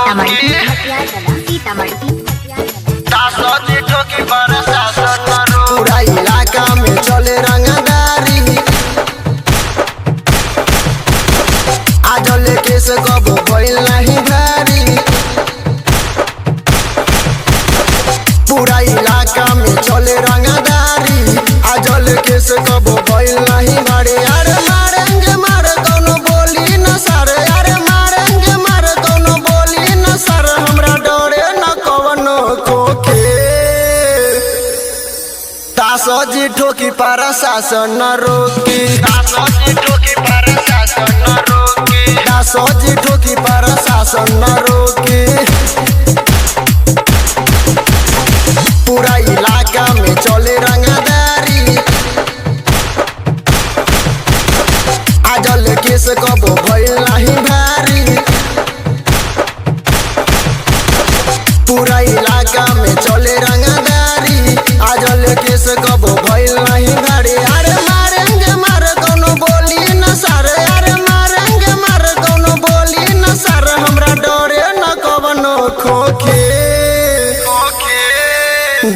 रोकी दासो जी ठोकी प्रशासन न रोकी। पूरा इलाका में चले रंगदारी आज लेके से कबो भइल नहीं भारी। पूरा इलाका में चले रंगदारी आज लेके से कबो भइल नहीं भारी। अरे मारेंगे मार कौनो बोली न सर, अरे मारेंगे मार कौनो बोली न सर, हमरा डरे न कवनो खोखे। दासो जी ठोकी प्रशासन न रोकी, दासो जी ठोकी प्रशासन न रोकी, दासो जी ठोकी प्रशासन न रोकी। पूरा इलाका में चले रंगदारी आज लेके से कबो भइल नहीं भारी। पूरा इलाका में चले रंगदारी आज लेके से कबो भइल नहीं भारी। अरे मारेंगे मार कौनो बोली न सर, अरे मारेंगे मार कौनो बोली न सर, हमरा डरे न कवनो खोखे।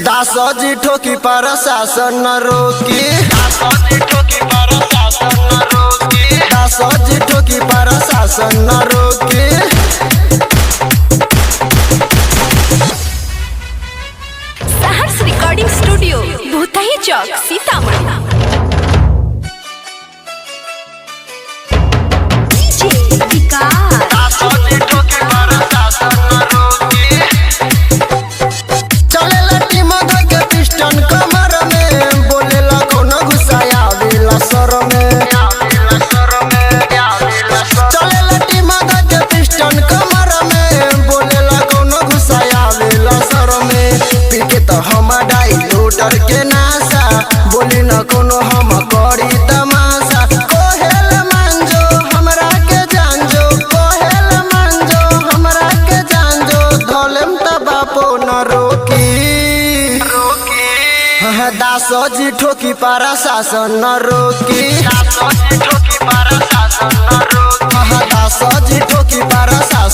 दासो जी ठोकी प्रशासन न रोकी, दासो जी ठोकी प्रशासन न रोकी, दासो जी ठोकी प्रशासन न रोकी। सहर्ष रिकॉर्डिंग स्टूडियो भूतही चौक सीतामढ़ी। दासो जी ठोकी प्रशासन न रोकी। चलेला टीम धके पिस्टन कमर में, बोलेला कोनो घुसाया आवेला सर में, चलेला टीम धके पिस्टन कमर में, बोलेला कोनो घुसाया आवेला सर में। पी के तो हम डाई लोटर के नासा, बोली न कोनो हम करी तमाशा। कोहेल मांजो हमरा के जानजो, कोहेल मांजो हमरा के जानजो, धोलेम त बापो न रोकी। दासो जी ठोकी प्रशासन न रोकी, दासो जी ठोकी प्रशासन न रोकी, दासो जी ठोकी प्रशासन